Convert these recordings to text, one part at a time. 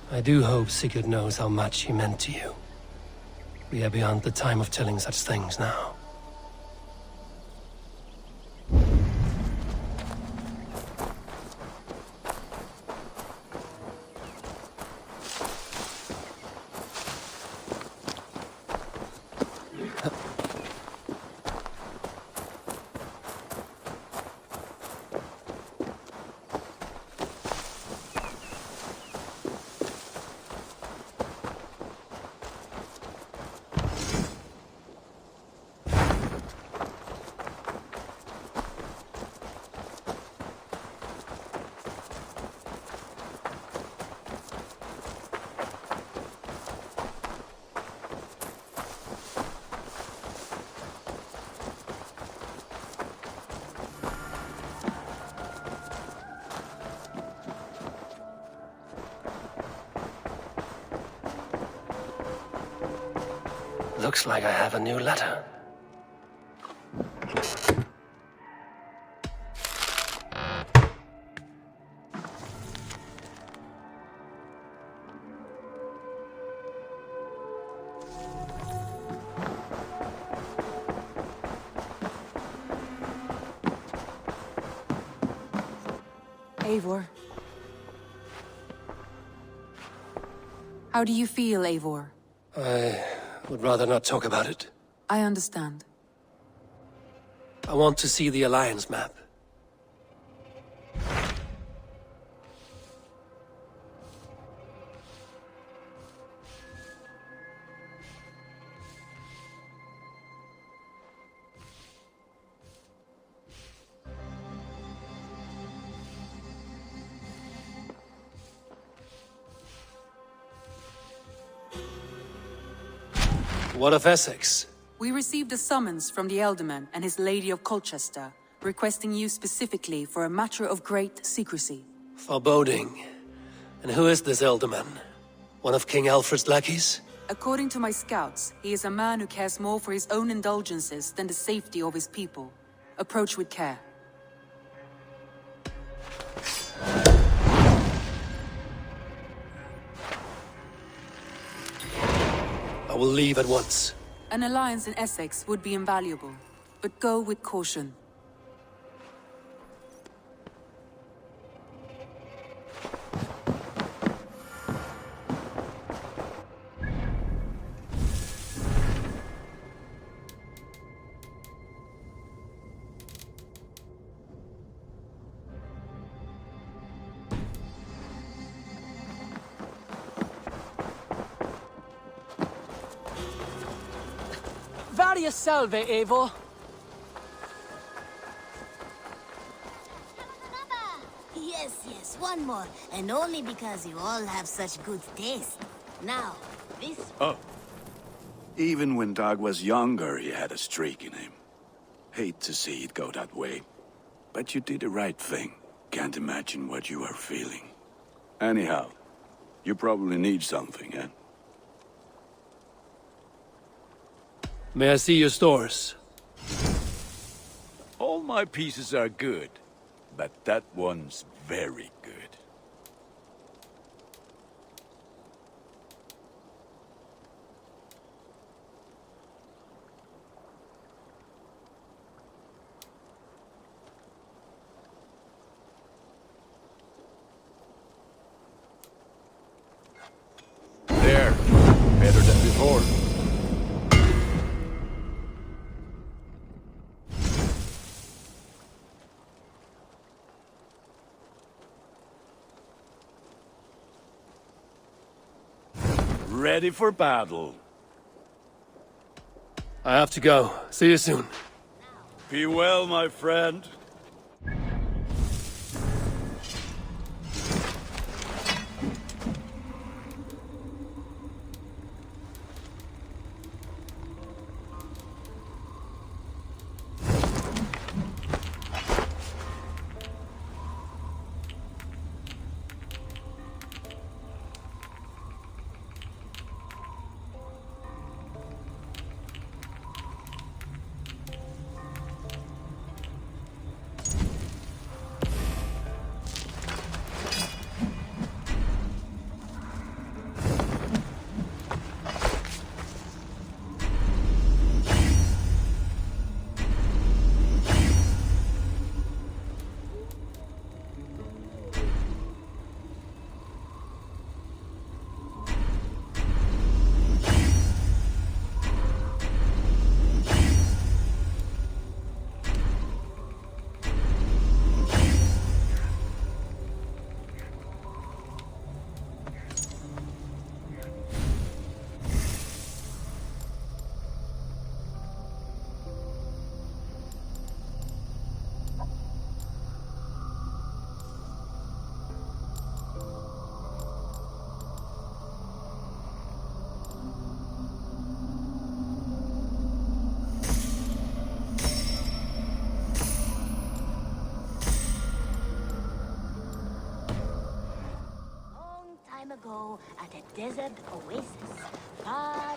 I do hope Sigurd knows how much he meant to you. We are beyond the time of telling such things now. Looks like I have a new letter. Eivor. How do you feel, Eivor? I would rather not talk about it. I understand. I want to see the Alliance map. What of Essex? We received a summons from the Elderman and his Lady of Colchester, requesting you specifically for a matter of great secrecy. Foreboding. And who is this Elderman? One of King Alfred's lackeys? According to my scouts, he is a man who cares more for his own indulgences than the safety of his people. Approach with care. I will leave at once. An alliance in Essex would be invaluable, but go with caution. Varia salve, Eivor. Yes, one more. And only because you all have such good taste. Now, this... Oh. Even when Dag was younger, he had a streak in him. Hate to see it go that way. But you did the right thing. Can't imagine what you are feeling. Anyhow, you probably need something, eh? May I see your stores? All my pieces are good, but that one's very good. There, better than before. Ready for battle. I have to go. See you soon. Be well, my friend. ago at a desert oasis, far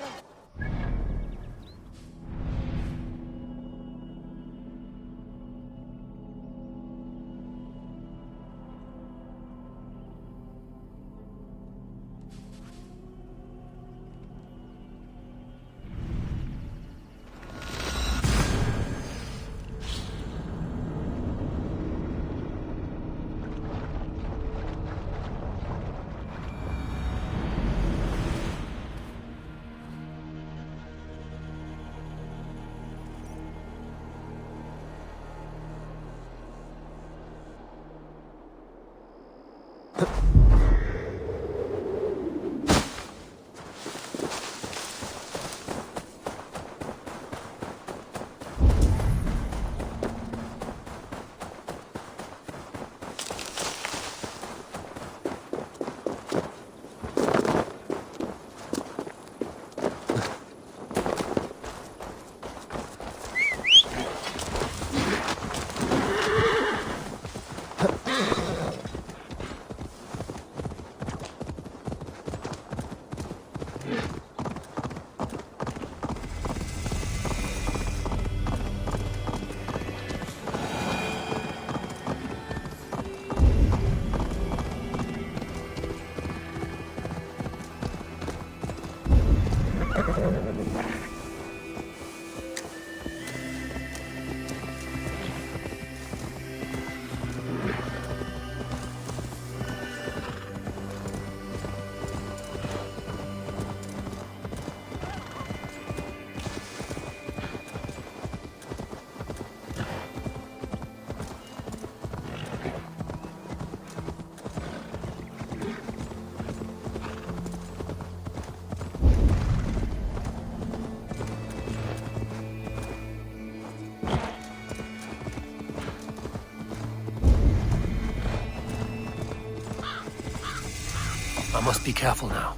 I must be careful now.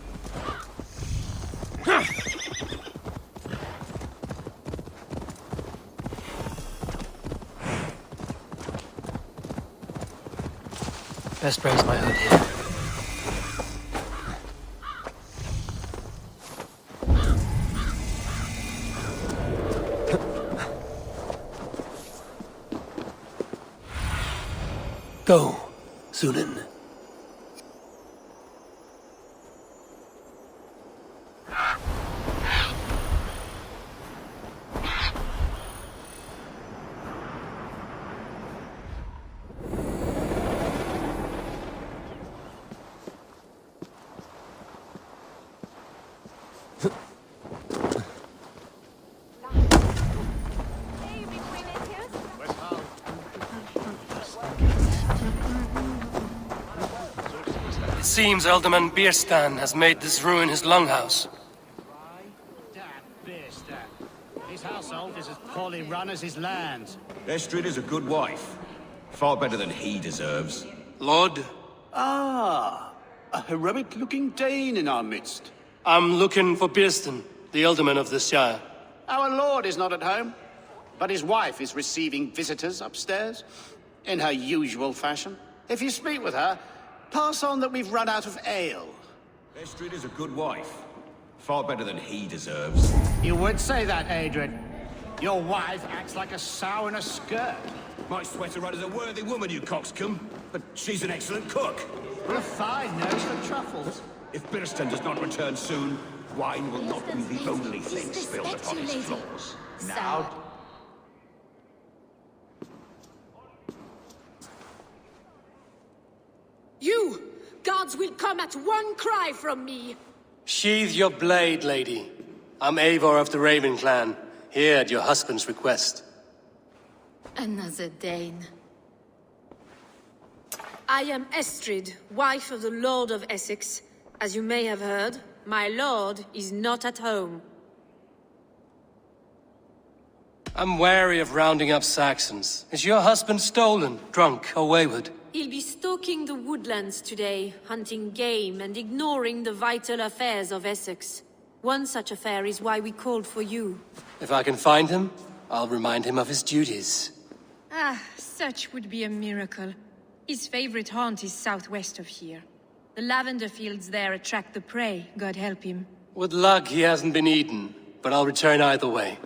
Best raise my hood here. Go, Sunan. It seems Alderman Bierstan has made this ruin his longhouse. His household is as poorly run as his land. Estrid is a good wife. Far better than he deserves. Lord, Ah, a heroic-looking Dane in our midst. I'm looking for Bierstan, the Alderman of this shire. Our lord is not at home, but his wife is receiving visitors upstairs, in her usual fashion. If you speak with her, pass on that we've run out of ale. Estrid is a good wife. Far better than he deserves. You would say that, Adrian. Your wife acts like a sow in a skirt. Might sweat her right as a worthy woman, you coxcomb. But she's an excellent cook. With a fine nose for truffles. If Bierstan does not return soon, wine will not be the only thing spilled upon his floors. Now, You! Gods will come at one cry from me! Sheathe your blade, lady. I'm Eivor of the Raven clan, here at your husband's request. Another Dane. I am Estrid, wife of the Lord of Essex. As you may have heard, my lord is not at home. I'm wary of rounding up Saxons. Is your husband stolen, drunk, or wayward? He'll be stalking the woodlands today, hunting game and ignoring the vital affairs of Essex. One such affair is why we called for you. If I can find him, I'll remind him of his duties. Such would be a miracle. His favorite haunt is southwest of here. The lavender fields there attract the prey, God help him. With luck, he hasn't been eaten, but I'll return either way.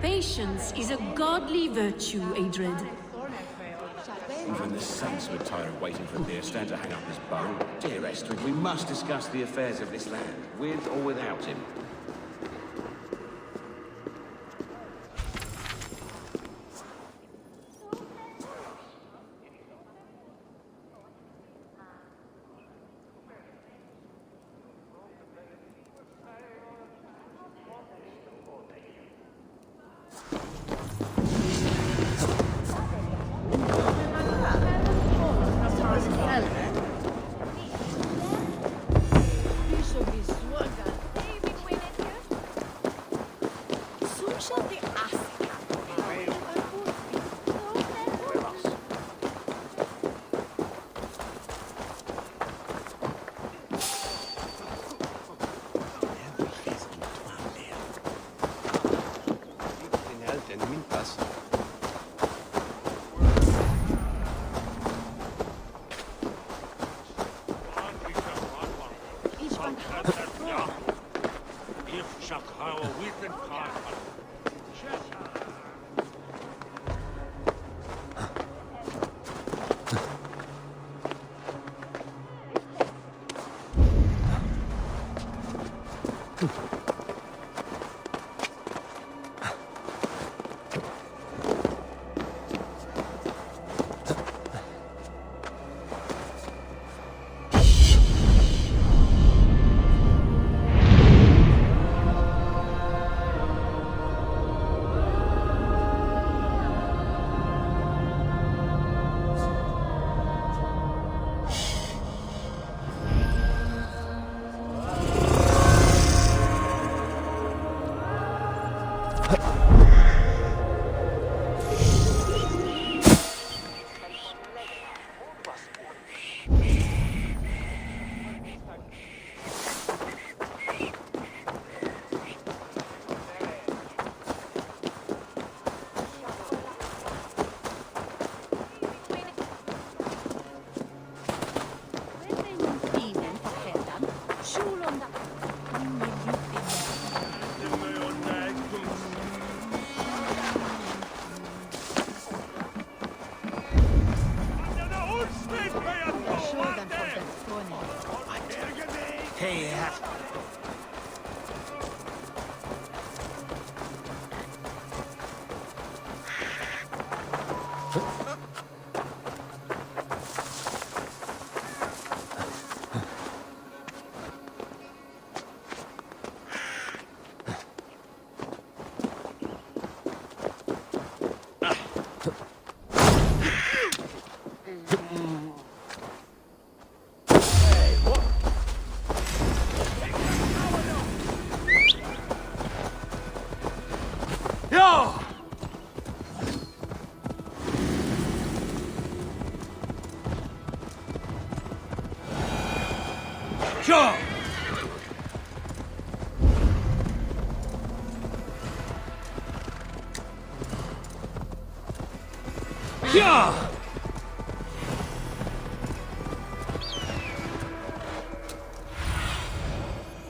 Patience is a godly virtue, Adred. Even the saints would tire of waiting for Beerstand to hang up his bow. Dear Estrid, we must discuss the affairs of this land, with or without him.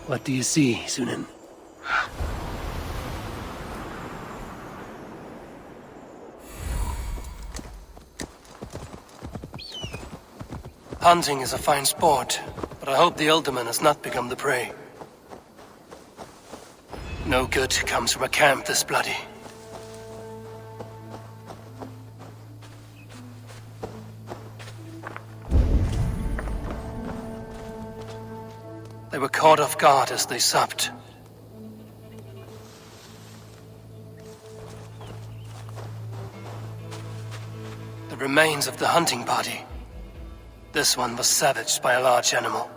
What do you see, Sunan? Hunting is a fine sport, but I hope the Alderman has not become the prey. No good comes from a camp this bloody. They were caught off guard as they supped. The remains of the hunting party. This one was savaged by a large animal.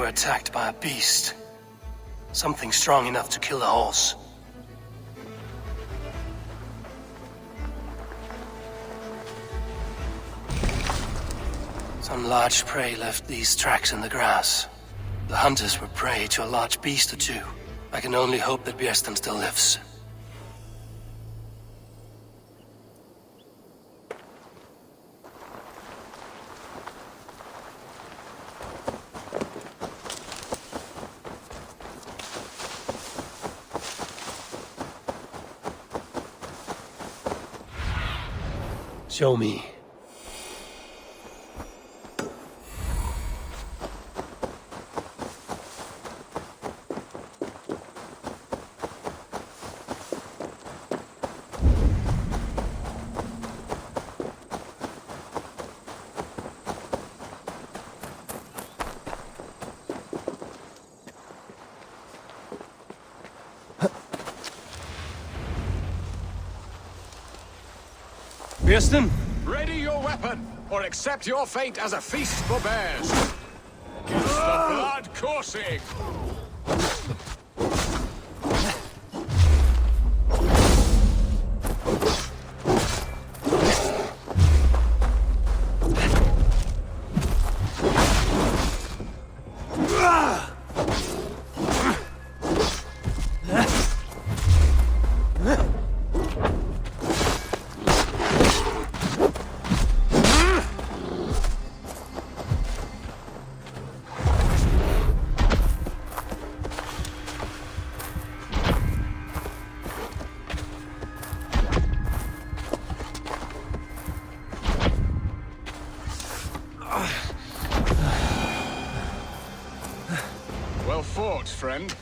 were attacked by a beast. Something strong enough to kill a horse. Some large prey left these tracks in the grass. The hunters were prey to a large beast or two. I can only hope that Bjersten still lives. Show me. Bjersten? Ready your weapon, or accept your fate as a feast for bears. Get the blood coursing! Well fought, friend.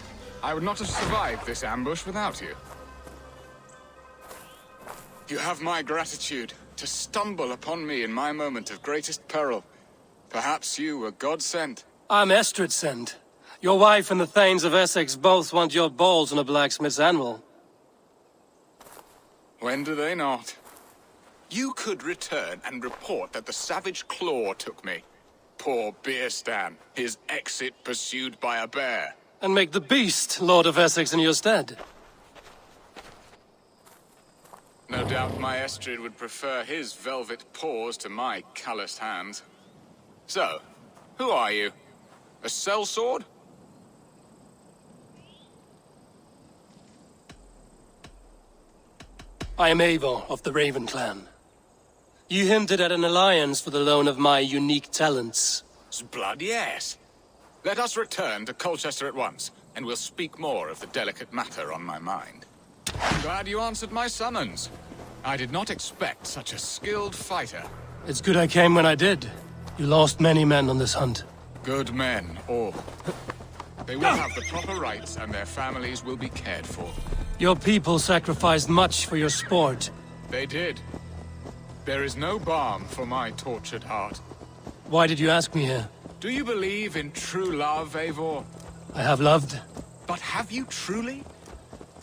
I would not have survived this ambush without you. You have my gratitude to stumble upon me in my moment of greatest peril. Perhaps you were God-sent. I'm Estrid sent. Your wife and the Thanes of Essex both want your balls on a blacksmith's anvil. When do they not? You could return and report that the savage claw took me. Poor Bjersten, his exit pursued by a bear. And make the beast Lord of Essex in your stead. No doubt my Estrid would prefer his velvet paws to my calloused hands. So, who are you? A sellsword? I am Eivor of the Raven clan. You hinted at an alliance for the loan of my unique talents. Blood, yes. Let us return to Colchester at once, and we'll speak more of the delicate matter on my mind. Glad you answered my summons. I did not expect such a skilled fighter. It's good I came when I did. You lost many men on this hunt. Good men, all. They will have the proper rights, and their families will be cared for. Your people sacrificed much for your sport. They did. There is no balm for my tortured heart. Why did you ask me here? Do you believe in true love, Eivor? I have loved. But have you truly?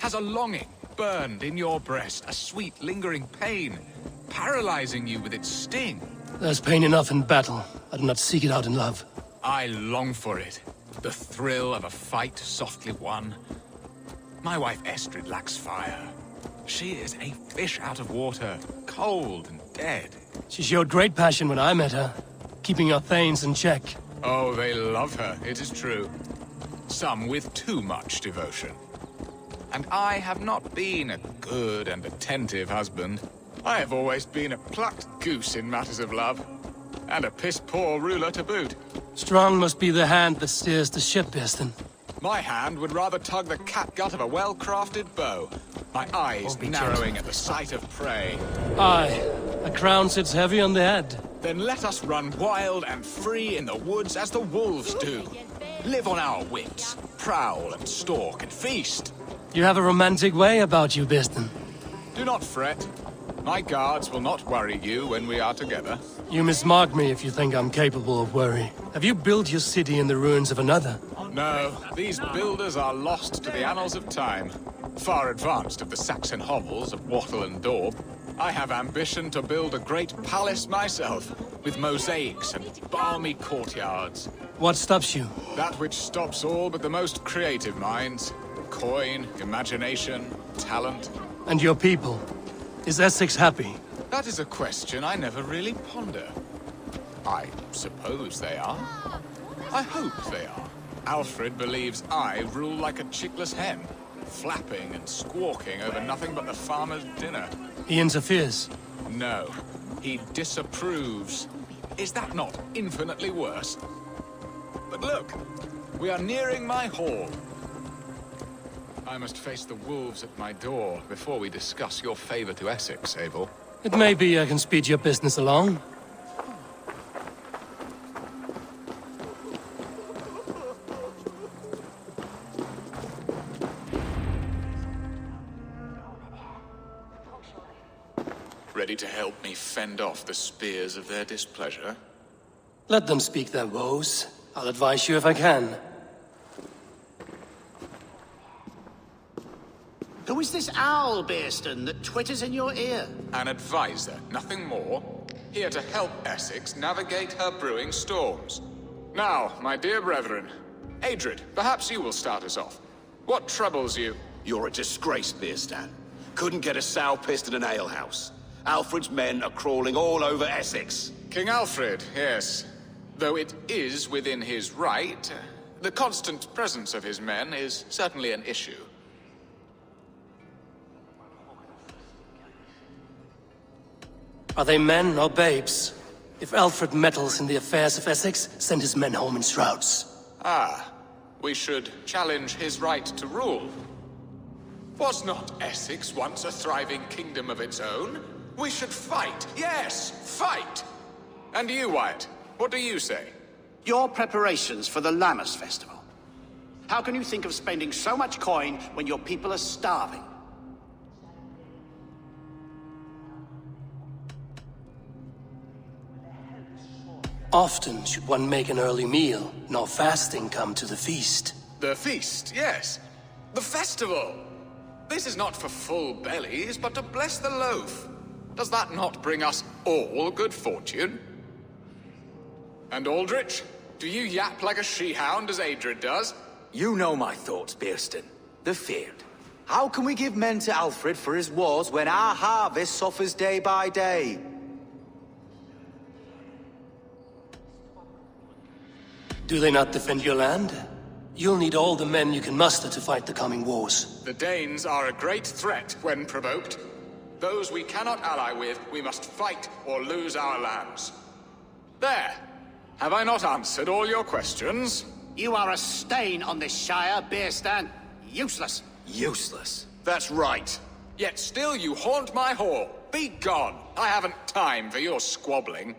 Has a longing burned in your breast, a sweet, lingering pain, paralyzing you with its sting? There's pain enough in battle. I do not seek it out in love. I long for it. The thrill of a fight softly won. My wife Estrid lacks fire. She is a fish out of water, cold and dead. She showed great passion when I met her, keeping our Thanes in check. Oh, they love her, it is true. Some with too much devotion. And I have not been a good and attentive husband. I have always been a plucked goose in matters of love. And a piss-poor ruler to boot. Strong must be the hand that steers the ship, Bjersten. My hand would rather tug the catgut of a well-crafted bow. My eyes narrowing at the sight of prey. Aye, a crown sits heavy on the head. Then let us run wild and free in the woods as the wolves do. Live on our wits, prowl and stalk and feast. You have a romantic way about you, Bjersten. Do not fret. My guards will not worry you when we are together. You mismark me if you think I'm capable of worry. Have you built your city in the ruins of another? No, these builders are lost to the annals of time. Far advanced of the Saxon hovels of Wattle and Daub. I have ambition to build a great palace myself, with mosaics and balmy courtyards. What stops you? That which stops all but the most creative minds. Coin, imagination, talent. And your people? Is Essex happy? That is a question I never really ponder. I suppose they are. I hope they are. Alfred believes I rule like a chickless hen, flapping and squawking over nothing but the farmer's dinner. He interferes? No, he disapproves. Is that not infinitely worse? But look, we are nearing my hall. I must face the wolves at my door before we discuss your favor to Essex, Eivor. It may be I can speed your business along. Ready to help me fend off the spears of their displeasure? Let them speak their woes. I'll advise you if I can. Who is this owl, Bearston, that twitters in your ear? An advisor, nothing more. Here to help Essex navigate her brewing storms. Now, my dear brethren, Adrid, perhaps you will start us off. What troubles you? You're a disgrace, Bearstan. Couldn't get a sow pissed in an alehouse. Alfred's men are crawling all over Essex. King Alfred, yes. Though it is within his right, the constant presence of his men is certainly an issue. Are they men or babes? If Alfred meddles in the affairs of Essex, send his men home in shrouds. Ah, we should challenge his right to rule. Was not Essex once a thriving kingdom of its own? We should fight, yes, fight! And you, Wyatt, what do you say? Your preparations for the Lammas festival. How can you think of spending so much coin when your people are starving? Often should one make an early meal, nor fasting come to the feast. The feast, yes. The festival! This is not for full bellies, but to bless the loaf. Does that not bring us all good fortune? And Aldrich, do you yap like a she-hound as Adrid does? You know my thoughts, Bearston. The feared. How can we give men to Alfred for his wars when our harvest suffers day by day? Do they not defend your land? You'll need all the men you can muster to fight the coming wars. The Danes are a great threat when provoked. Those we cannot ally with, we must fight or lose our lands. There! Have I not answered all your questions? You are a stain on this Shire, Bearstan. Useless. Useless. That's right. Yet still you haunt my hall. Be gone! I haven't time for your squabbling.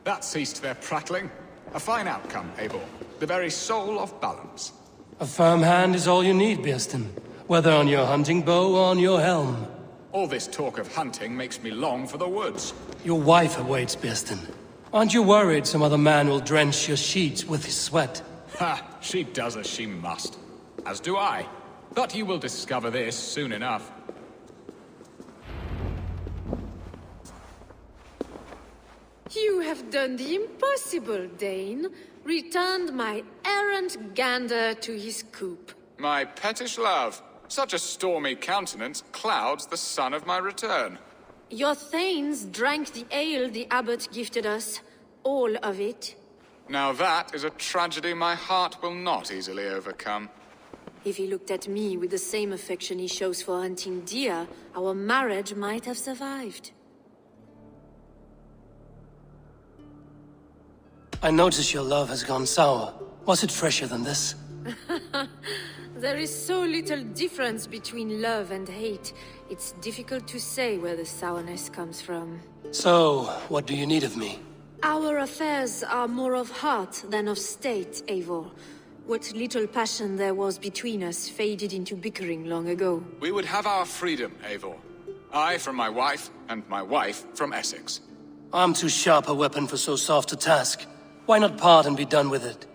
That ceased their prattling. A fine outcome, Eivor. The very soul of balance. A firm hand is all you need, Bearston. Whether on your hunting bow or on your helm. All this talk of hunting makes me long for the woods. Your wife awaits, Bearston. Aren't you worried some other man will drench your sheets with his sweat? Ha! She does as she must. As do I. But you will discover this soon enough. You have done the impossible, Dane. Returned my errant gander to his coop. My pettish love. Such a stormy countenance clouds the sun of my return. Your thanes drank the ale the abbot gifted us. All of it. Now that is a tragedy my heart will not easily overcome. If he looked at me with the same affection he shows for hunting deer, our marriage might have survived. I notice your love has gone sour. Was it fresher than this? There is so little difference between love and hate. It's difficult to say where the sourness comes from. So, what do you need of me? Our affairs are more of heart than of state, Eivor. What little passion there was between us faded into bickering long ago. We would have our freedom, Eivor. I from my wife, and my wife from Essex. I'm too sharp a weapon for so soft a task. Why not part and be done with it?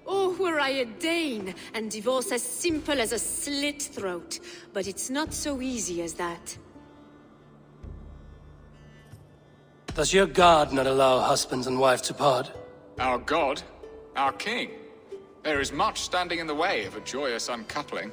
Oh, Were I a Dane, and divorce as simple as a slit throat. But it's not so easy as that. Does your god not allow husbands and wife to part? Our god? Our king? There is much standing in the way of a joyous uncoupling.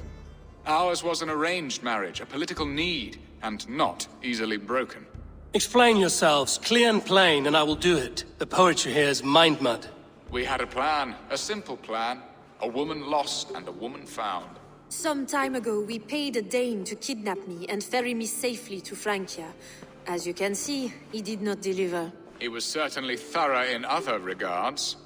Ours was an arranged marriage, a political need, and not easily broken. Explain yourselves, clear and plain, and I will do it. The poetry here is mind mud. We had a plan, a simple plan. A woman lost and a woman found. Some time ago, we paid a Dane to kidnap me and ferry me safely to Francia. As you can see, he did not deliver. He was certainly thorough in other regards.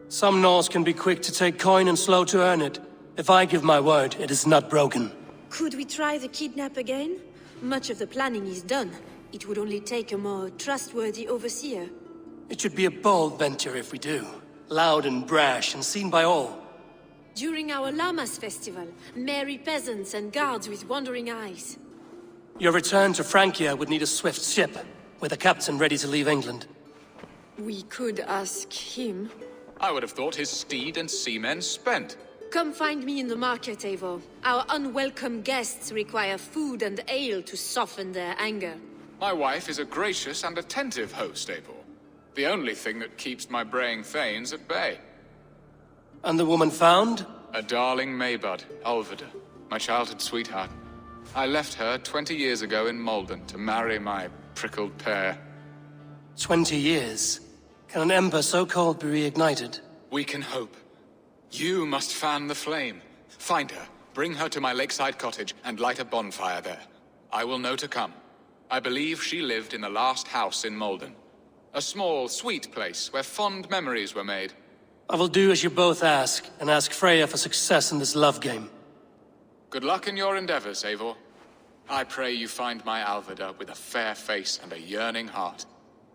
Some Norse can be quick to take coin and slow to earn it. If I give my word, it is not broken. Could we try the kidnap again? Much of the planning is done. It would only take a more trustworthy overseer. It should be a bold venture if we do. Loud and brash and seen by all. During our Llamas festival, merry peasants and guards with wandering eyes. Your return to Francia would need a swift ship, with a captain ready to leave England. We could ask him. I would have thought his steed and seamen spent. Come find me in the market, Eivor. Our unwelcome guests require food and ale to soften their anger. My wife is a gracious and attentive host, Eivor. The only thing that keeps my braying thanes at bay. And the woman found? A darling Maybud, Ulvida, my childhood sweetheart. I left her 20 years ago in Malden to marry my prickled pear. 20 years? Can an ember so cold be reignited? We can hope. You must fan the flame. Find her, bring her to my lakeside cottage, and light a bonfire there. I will know to come. I believe she lived in the last house in Malden. A small, sweet place where fond memories were made. I will do as you both ask, and ask Freya for success in this love game. Good luck in your endeavors, Eivor. I pray you find my Alvida with a fair face and a yearning heart.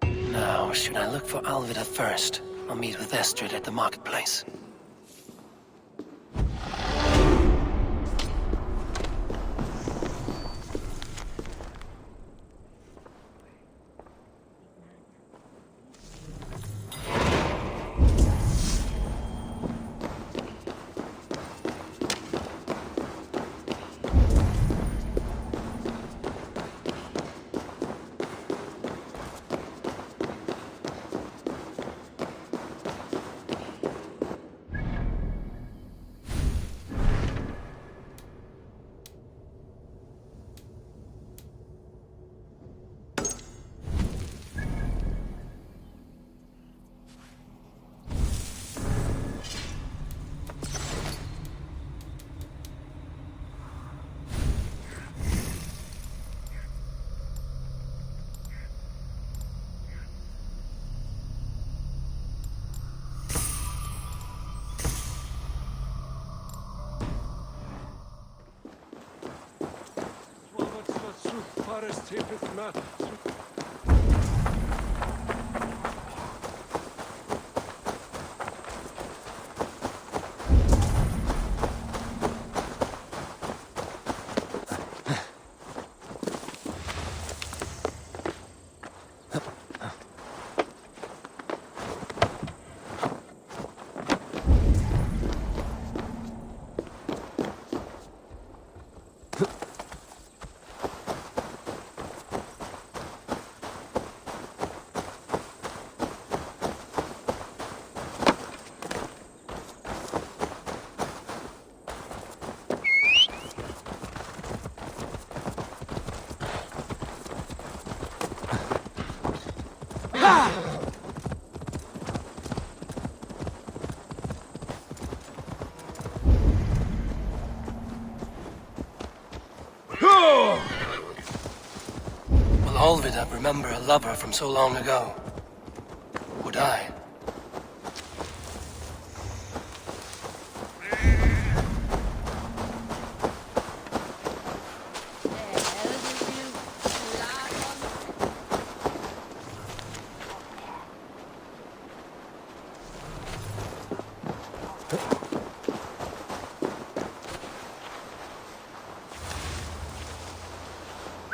Now, should I look for Alvida first, or meet with Estrid at the marketplace? Will Alvida remember a lover from so long ago? Would I?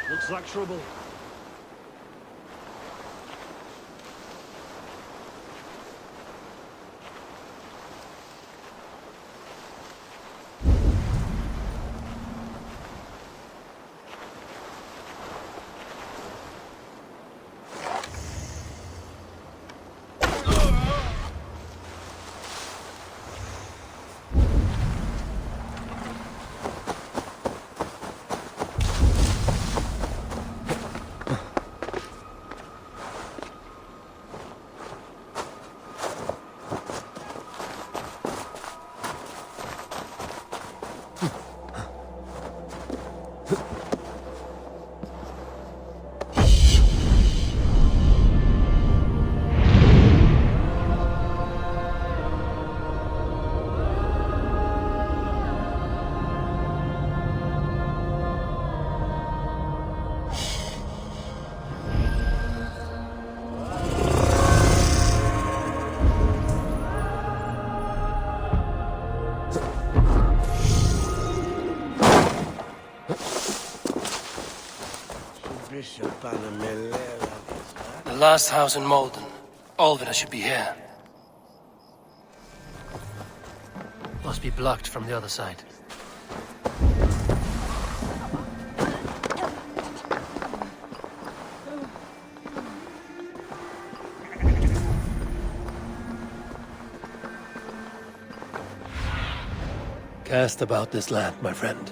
Looks like trouble. The last house in Malden. Olvida should be here. Must be blocked from the other side. Cast about this land, my friend.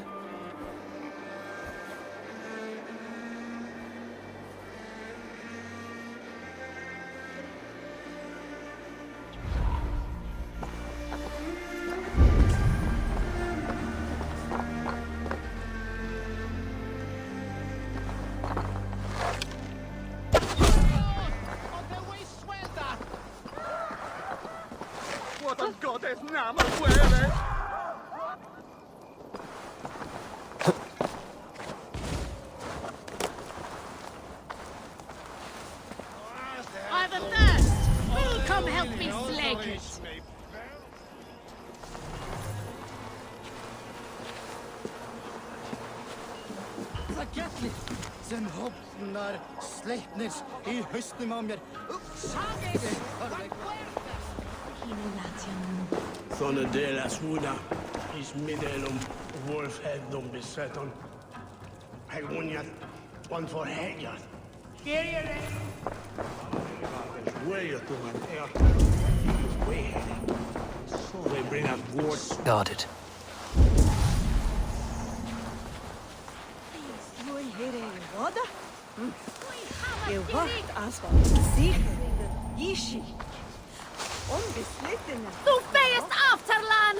I've a thirst! Who'll come help me slake it? Forgetlig, sen hoppnar sleipnis I höstum á mér. Såna delas huda, is midelum wolfheddum beseton. Hegunjat, one for hegjat. Kirjere! Way to an way. So they bring up wards. Guarded. Je wacht asfalt, sicher, Yishi. Onbeslitten. Du fährst Afterlan!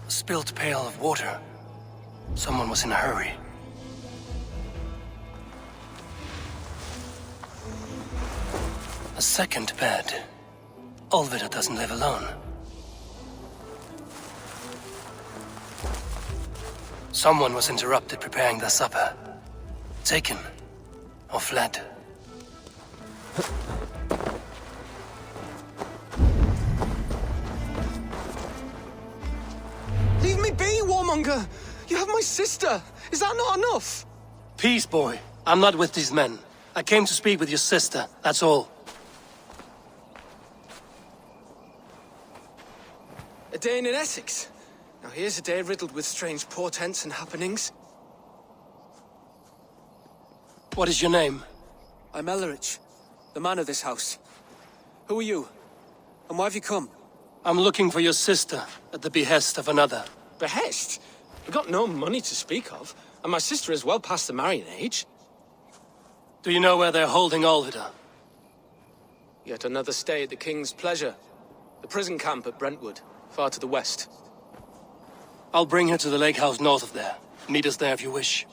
Spilt pail of water. Someone was in a hurry. A second bed. Olvida doesn't live alone. Someone was interrupted preparing their supper. Taken. Or fled. Leave me be, warmonger! You have my sister! Is that not enough? Peace, boy. I'm not with these men. I came to speak with your sister, that's all. A day in Essex. Now here's a day riddled with strange portents and happenings. What is your name? I'm Ellerich, the man of this house. Who are you? And why have you come? I'm looking for your sister at the behest of another. Behest? We've got no money to speak of, and my sister is well past the marrying age. Do you know where they're holding Olvida? Yet another stay at the King's pleasure. The prison camp at Brentwood, far to the west. I'll bring her to the lake house north of there. Meet us there if you wish.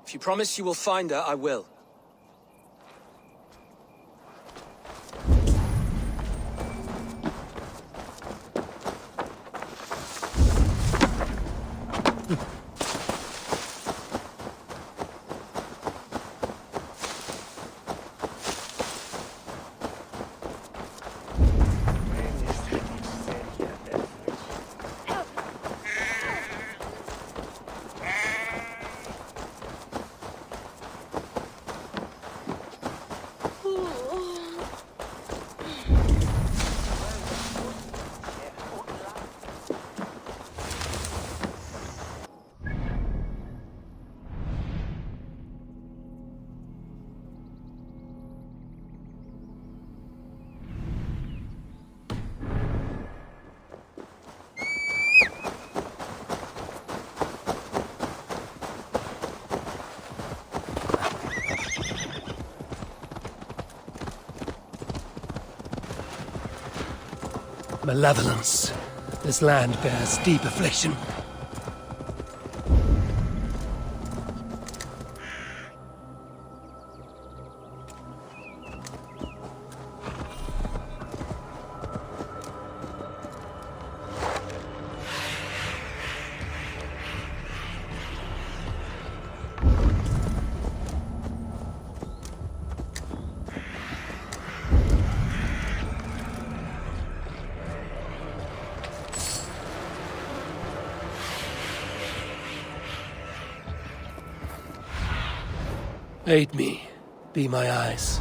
If you promise you will find her, I will. Malevolence. This land bears deep affliction. Aid me. Be my eyes.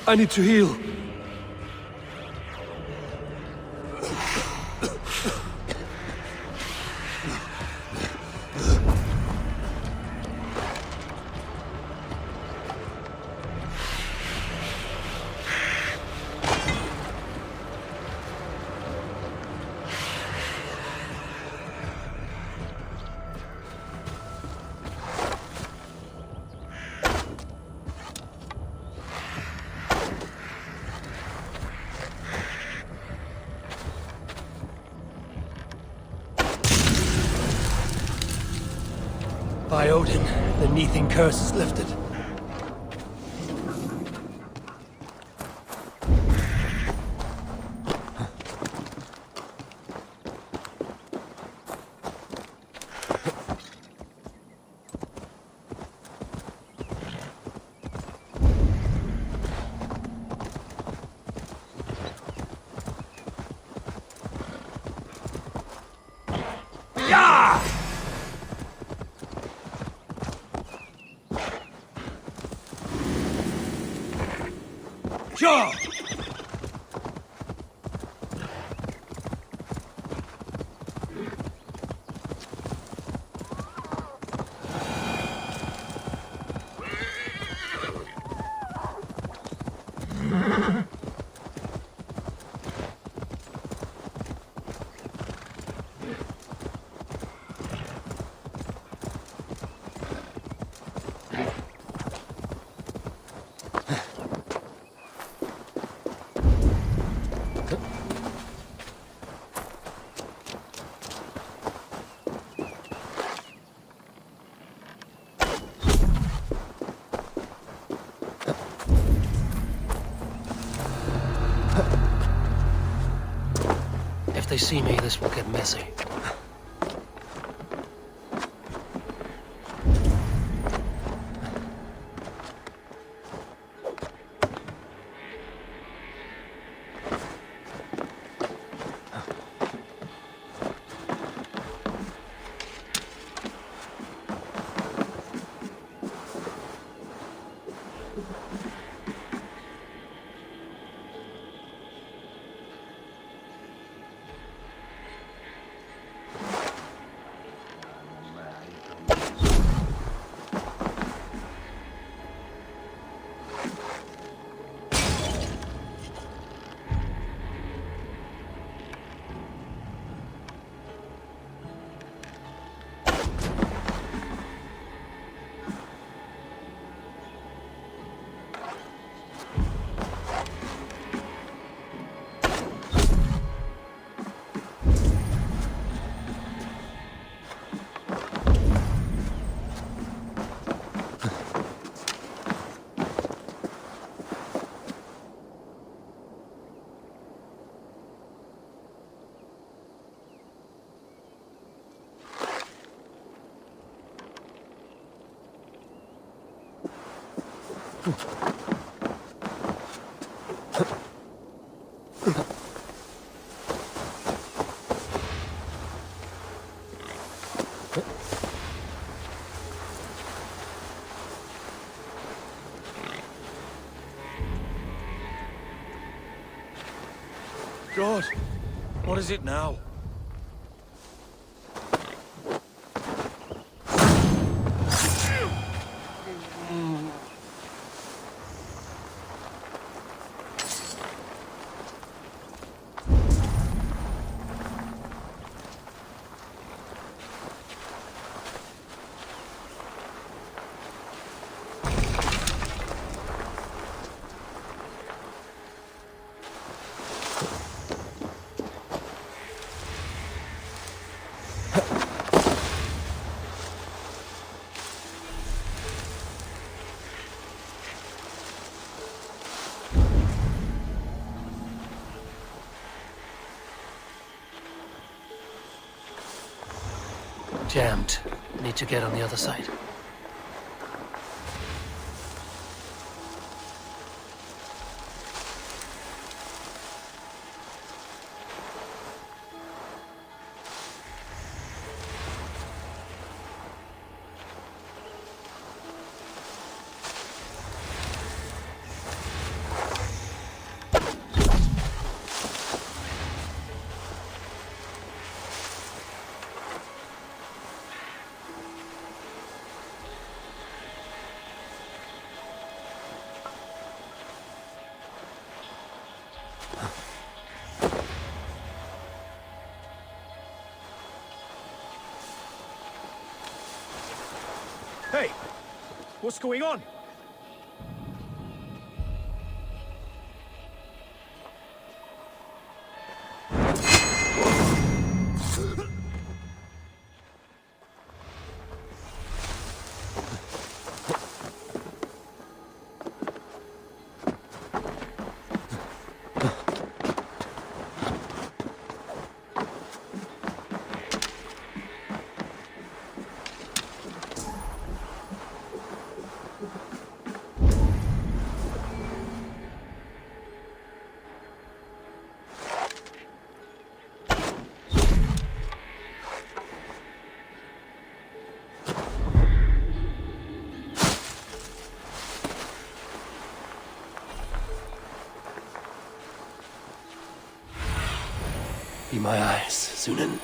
I need to heal. By Odin, the Neething curse is lifted. Sure! If they see me, this will get messy. God, what is it now? Jammed. Need to get on the other side. Hey, what's going on? Be my eyes, Sunan.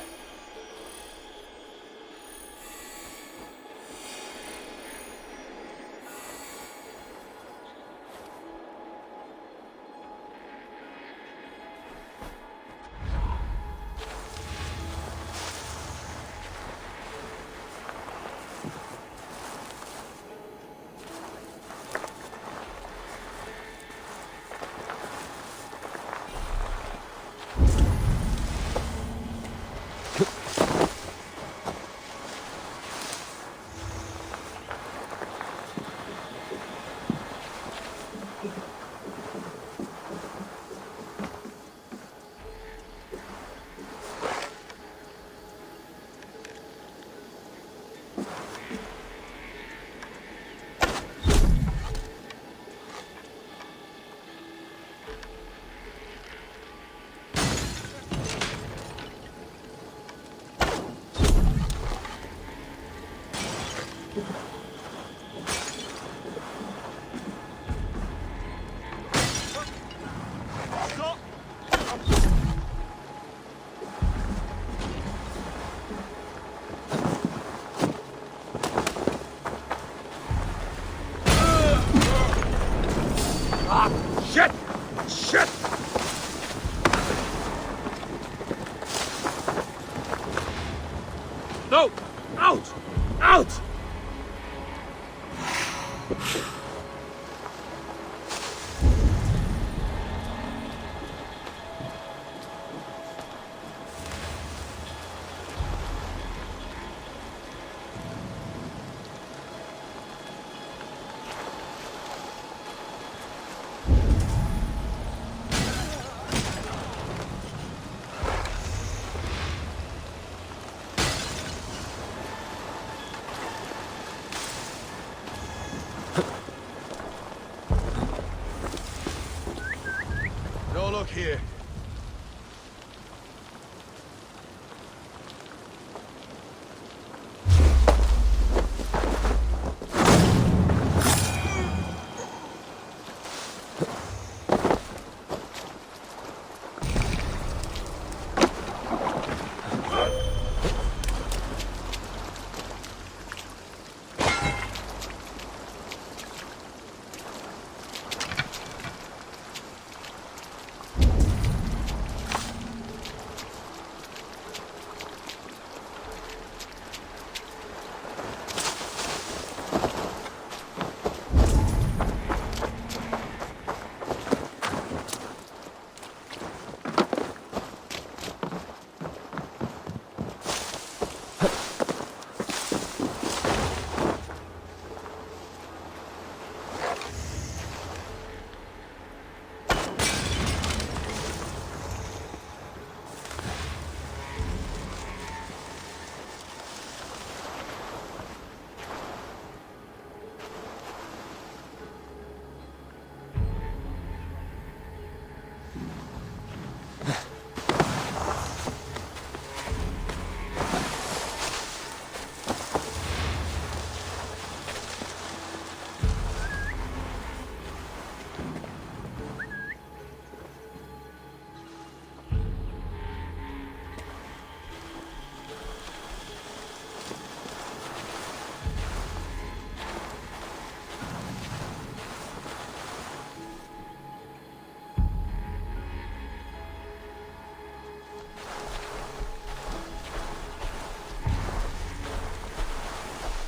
Shit! Shit! No! Out! Out! No, look here.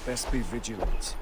Best be vigilant.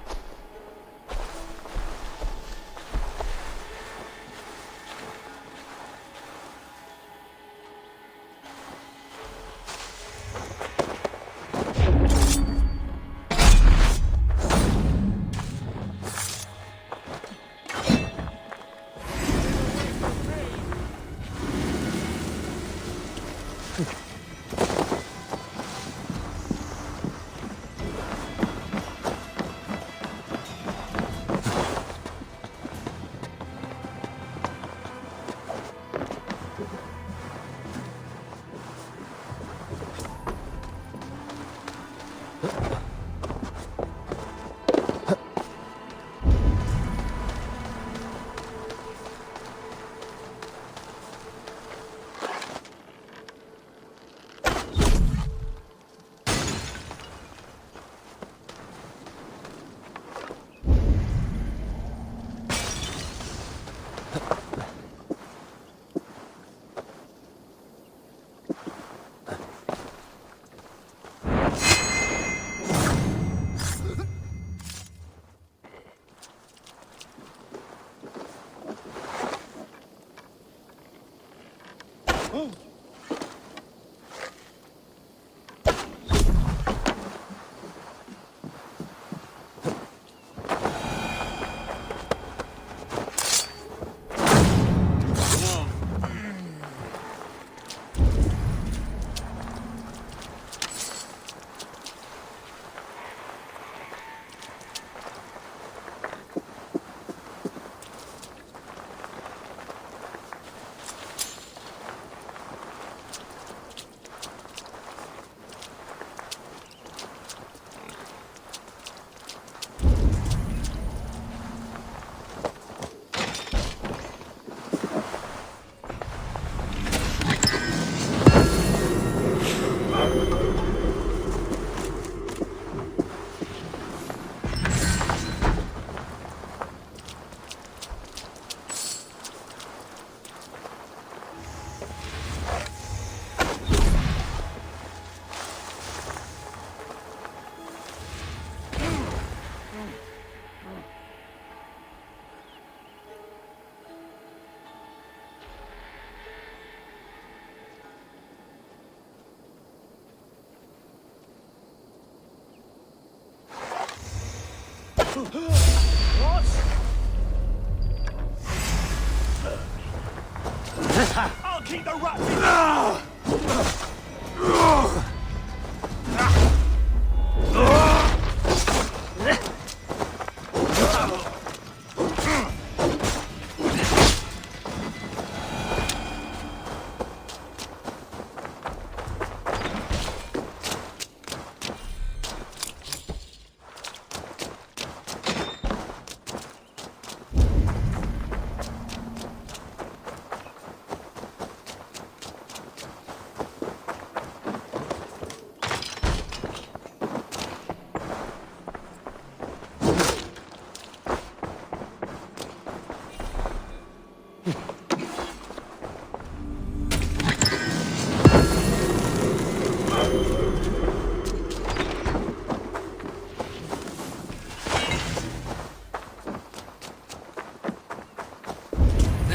I'll keep the rats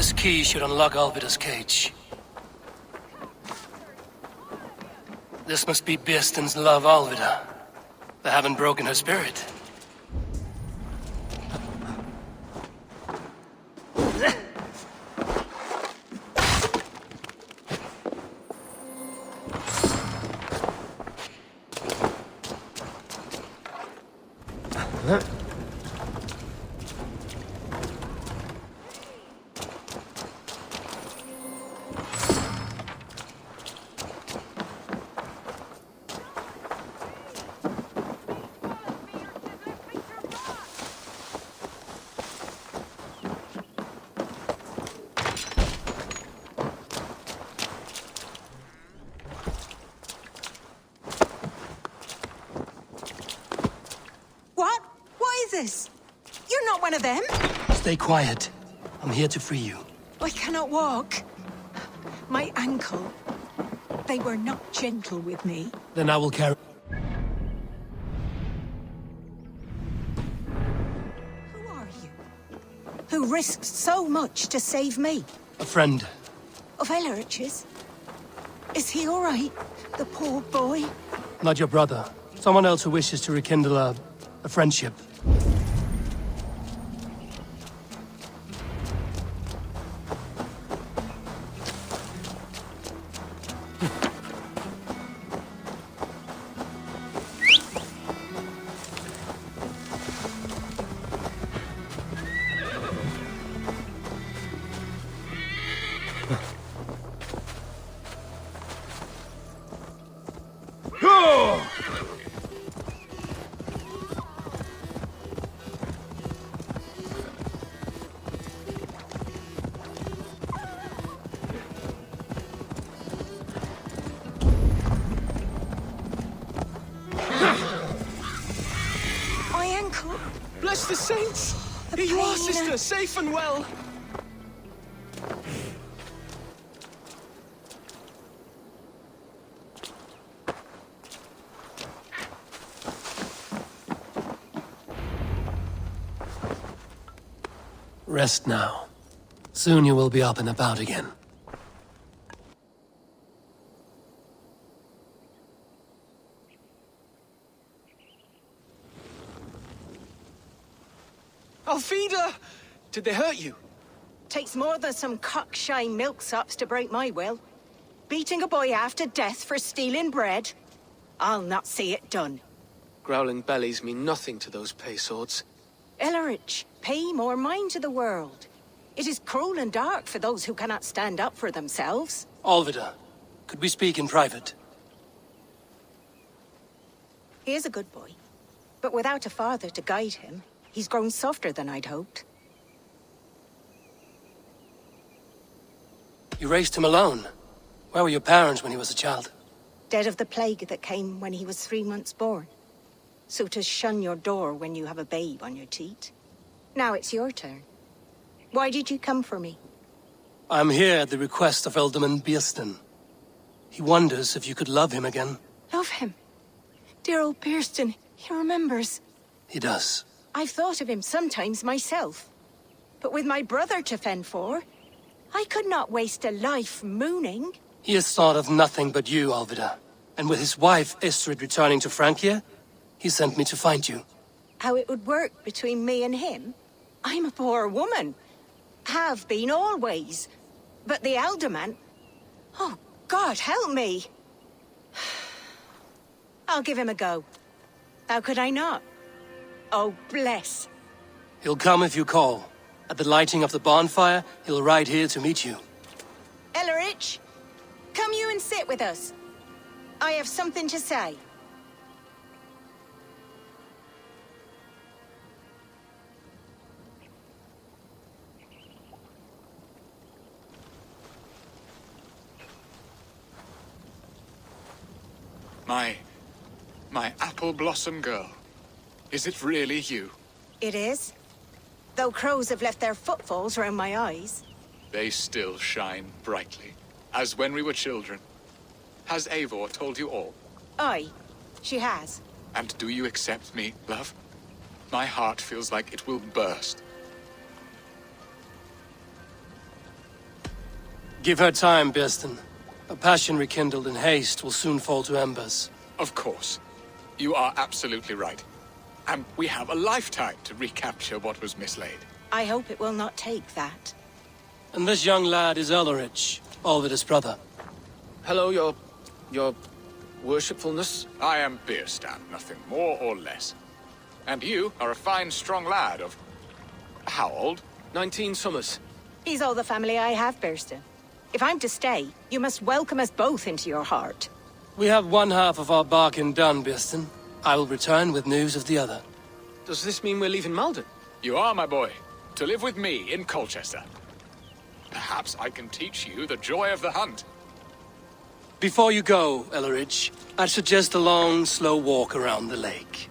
This key should unlock Alvida's cage. This must be Biestin's love, Alvida. They haven't broken her spirit. You're not one of them? Stay quiet. I'm here to free you. I cannot walk. My ankle. They were not gentle with me. Then I will carry... risked so much to save me. A friend. Of Ellerich's? Is he all right? The poor boy? Not your brother. Someone else who wishes to rekindle a friendship. My ankle. Bless the saints! Here you are, sister, safe and well. Rest now. Soon you will be up and about again. Alfida! Did they hurt you? Takes more than some cockshy milksops to break my will. Beating a boy half to death for stealing bread? I'll not see it done. Growling bellies mean nothing to those pay swords. Ellerich, pay more mind to the world. It is cruel and dark for those who cannot stand up for themselves. Alvida, could we speak in private? He is a good boy, but without a father to guide him, he's grown softer than I'd hoped. You raised him alone. Where were your parents when he was a child? Dead of the plague that came when he was 3 months born. So to shun your door when you have a babe on your teat. Now it's your turn. Why did you come for me? I'm here at the request of Alderman Biersten. He wonders if you could love him again. Love him? Dear old Biersten, he remembers. He does. I've thought of him sometimes myself. But with my brother to fend for, I could not waste a life mooning. He has thought of nothing but you, Alvida. And with his wife, Estrid, returning to Francia, he sent me to find you. How it would work between me and him? I'm a poor woman. Have been always. But the alderman... Oh, God, help me. I'll give him a go. How could I not? Oh, bless. He'll come if you call. At the lighting of the bonfire, he'll ride here to meet you. Ellerich, come you and sit with us. I have something to say. My apple blossom girl. Is it really you? It is. Though crows have left their footfalls around my eyes. They still shine brightly, as when we were children. Has Eivor told you all? Aye, she has. And do you accept me, love? My heart feels like it will burst. Give her time, Biersten. A passion rekindled in haste will soon fall to embers. Of course. You are absolutely right. And we have a lifetime to recapture what was mislaid. I hope it will not take that. And this young lad is Ellerich, Alvida's brother. Hello, your worshipfulness. I am Biersten, nothing more or less. And you are a fine, strong lad of... how old? 19 summers. He's all the family I have, Biersten. If I'm to stay, you must welcome us both into your heart. We have one half of our bargain done, Biersten. I will return with news of the other. Does this mean we're leaving Malden? You are, my boy. To live with me in Colchester. Perhaps I can teach you the joy of the hunt. Before you go, Ellerich, I'd suggest a long, slow walk around the lake.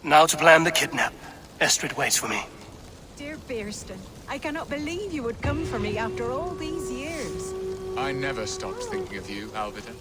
Now to plan the kidnap. Estrid waits for me. Dear Biersten, I cannot believe you would come for me after all these years. I never stopped thinking of you, Alvida.